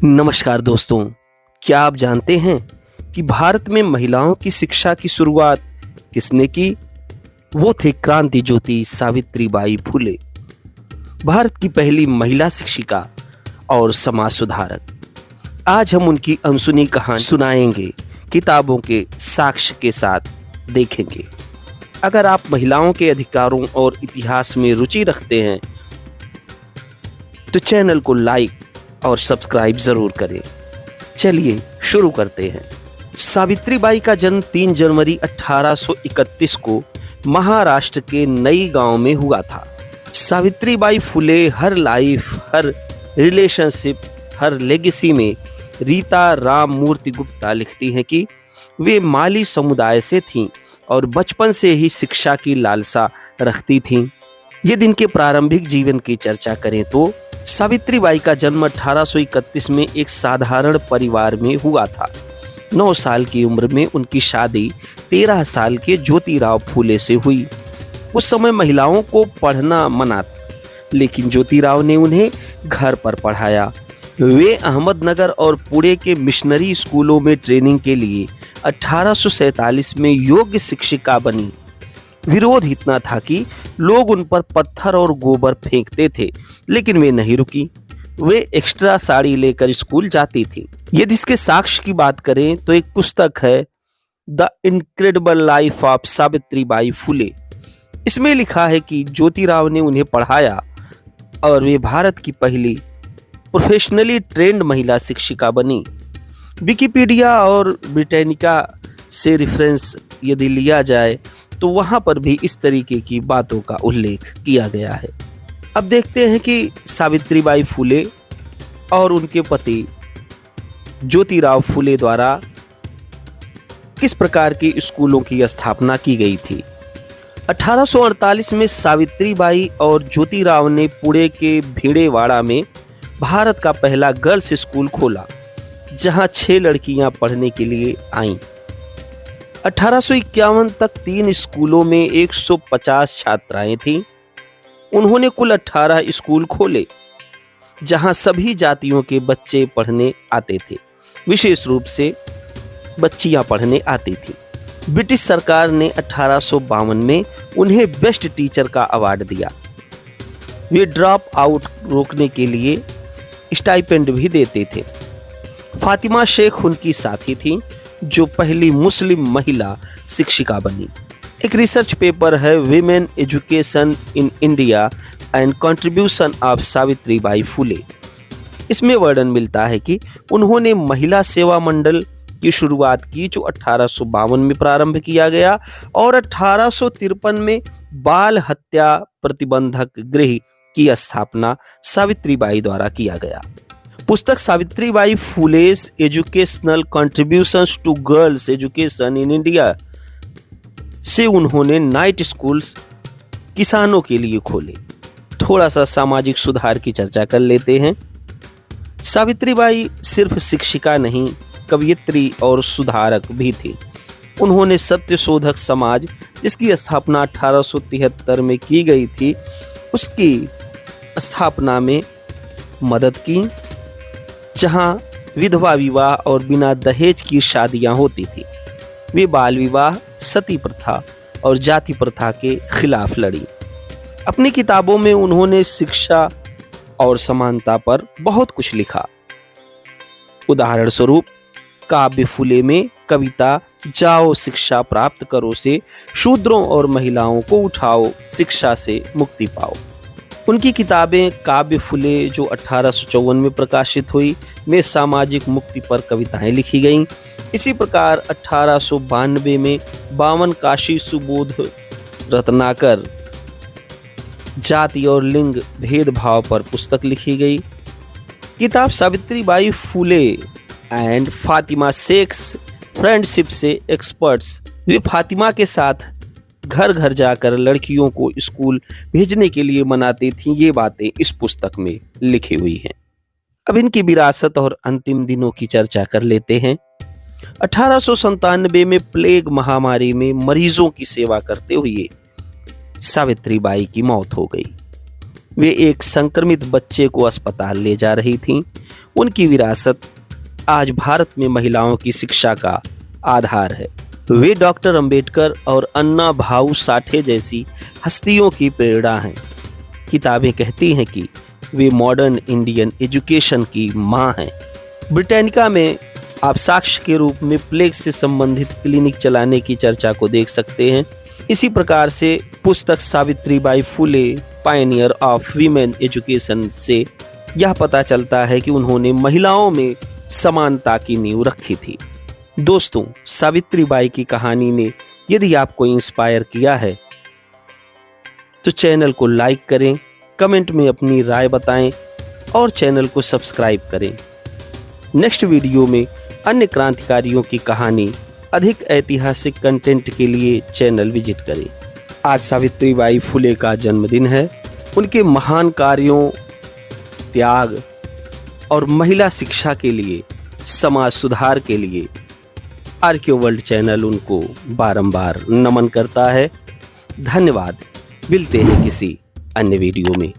नमस्कार दोस्तों, क्या आप जानते हैं कि भारत में महिलाओं की शिक्षा की शुरुआत किसने की? वो थे क्रांति ज्योति सावित्रीबाई फुले, भारत की पहली महिला शिक्षिका और समाज सुधारक। आज हम उनकी अनसुनी कहानी सुनाएंगे, किताबों के साक्ष्य के साथ देखेंगे। अगर आप महिलाओं के अधिकारों और इतिहास में रुचि रखते हैं तो चैनल को लाइक और सब्सक्राइब जरूर करें। चलिए शुरू करते हैं। सावित्रीबाई का जन्म 3 जनवरी 1831 को महाराष्ट्र के नई गांव में हुआ था। सावित्रीबाई फुले हर लाइफ, हर रिलेशनशिप, हर लेगेसी में रीता राममूर्ति गुप्ता लिखती हैं कि वे माली समुदाय से थीं और बचपन से ही शिक्षा की लालसा रखती थीं। यदि इनके प्रारंभिक जीवन की चर्चा करें तो सावित्रीबाई का जन्म 1831 में एक साधारण परिवार में हुआ था। 9 साल की उम्र में उनकी शादी 13 साल के ज्योतिराव फुले से हुई। उस समय महिलाओं को पढ़ना मना था, लेकिन ज्योतिराव ने उन्हें घर पर पढ़ाया। वे अहमदनगर और पुणे के मिशनरी स्कूलों में ट्रेनिंग के लिए 1847 में योग्य शिक्षिका बनी। विरोध इतना था कि लोग उन पर पत्थर और गोबर फेंकते थे, लेकिन वे नहीं रुकी। वे एक्स्ट्रा साड़ी लेकर स्कूल जाती थी। यदि इसके साक्ष्य की बात करें तो एक पुस्तक है the incredible life of Savitribai Phule. इसमें लिखा है कि ज्योतिराव ने उन्हें पढ़ाया और वे भारत की पहली प्रोफेशनली ट्रेंड महिला शिक्षिका बनी। विकिपीडिया और ब्रिटानिका से रेफरेंस यदि लिया जाए तो वहां पर भी इस तरीके की बातों का उल्लेख किया गया है। अब देखते हैं कि सावित्रीबाई फुले और उनके पति ज्योतिराव फुले द्वारा किस प्रकार के स्कूलों की स्थापना की गई थी। 1848 में सावित्रीबाई और ज्योतिराव ने पुणे के भिड़ेवाड़ा में भारत का पहला गर्ल्स स्कूल खोला, जहां 6 लड़कियां पढ़ने के लिए आईं। 1851 तक 3 स्कूलों में 150 छात्राएं थीं। उन्होंने कुल 18 स्कूल खोले, जहां सभी जातियों के बच्चे पढ़ने आते थे। विशेष रूप से बच्चियां पढ़ने आती थीं। ब्रिटिश सरकार ने 1852 में उन्हें बेस्ट टीचर का अवार्ड दिया। वे ड्रॉप आउट रोकने के लिए स्टाइपेंड भी देते थे। फातिमा शेख उनकी साथी थीं, जो पहली मुस्लिम महिला शिक्षिका बनी। एक रिसर्च पेपर है women education in India and contribution of Savitribai Phule. इसमें वर्णन मिलता है कि उन्होंने महिला सेवा मंडल की शुरुआत की, जो 1852 में प्रारंभ किया गया, और 1853 में बाल हत्या प्रतिबंधक गृह की स्थापना सावित्रीबाई द्वारा किया गया। पुस्तक Savitribai Phule's educational contributions to girls education in India से उन्होंने नाइट स्कूल्स किसानों के लिए खोले। थोड़ा सा सामाजिक सुधार की चर्चा कर लेते हैं। सावित्रीबाई सिर्फ शिक्षिका नहीं, कवयित्री और सुधारक भी थी। उन्होंने सत्यशोधक समाज, जिसकी स्थापना 1873 में की गई थी, उसकी स्थापना में मदद की, जहां विधवा विवाह और बिना दहेज की शादियां होती थी। वे बाल विवाह, सती प्रथा और जाति प्रथा के खिलाफ लड़ी। अपनी किताबों में उन्होंने शिक्षा और समानता पर बहुत कुछ लिखा। उदाहरण स्वरूप काव्य फुले में कविता जाओ शिक्षा प्राप्त करो से शूद्रों और महिलाओं को उठाओ, शिक्षा से मुक्ति पाओ। उनकी किताबें काव्य फुले, जो 1854 में प्रकाशित हुई, में सामाजिक मुक्ति पर कविताएं लिखी गईं। इसी प्रकार 1892 में 52 काशी सुबोध रत्नाकर जाति और लिंग भेदभाव पर पुस्तक लिखी गई। किताब Savitribai Phule and Fatima sheikhs friendship से एक्सपर्ट्स, वे फातिमा के साथ घर घर जाकर लड़कियों को स्कूल भेजने के लिए मनाती थीं। ये बातें इस पुस्तक में लिखी हुई हैं। अब इनकी विरासत और अंतिम दिनों की चर्चा कर लेते हैं। 1897 में प्लेग महामारी में मरीजों की सेवा करते हुए सावित्रीबाई की मौत हो गई। वे एक संक्रमित बच्चे को अस्पताल ले जा रही थीं। उनकी विरासत आज भारत में महिलाओं की शिक्षा का आधार है। वे डॉक्टर अंबेडकर और अन्ना भाऊ साठे जैसी हस्तियों की प्रेरणा हैं। किताबें कहती हैं कि वे मॉडर्न इंडियन एजुकेशन की मां हैं। ब्रिटानिका में आप साक्ष्य के रूप में प्लेग से संबंधित क्लिनिक चलाने की चर्चा को देख सकते हैं। इसी प्रकार से पुस्तक Savitribai Phule Pioneer of women education से यह पता चलता है कि उन्होंने महिलाओं में समानता की नींव रखी थी। दोस्तों, सावित्रीबाई की कहानी ने यदि आपको इंस्पायर किया है तो चैनल को लाइक करें, कमेंट में अपनी राय बताएं और चैनल को सब्सक्राइब करें। नेक्स्ट वीडियो में अन्य क्रांतिकारियों की कहानी, अधिक ऐतिहासिक कंटेंट के लिए चैनल विजिट करें। आज सावित्रीबाई फुले का जन्मदिन है। उनके महान कार्यों, त्याग और महिला शिक्षा के लिए, समाज सुधार के लिए आर्कियो वर्ल्ड चैनल उनको बारंबार नमन करता है। धन्यवाद। मिलते हैं किसी अन्य वीडियो में।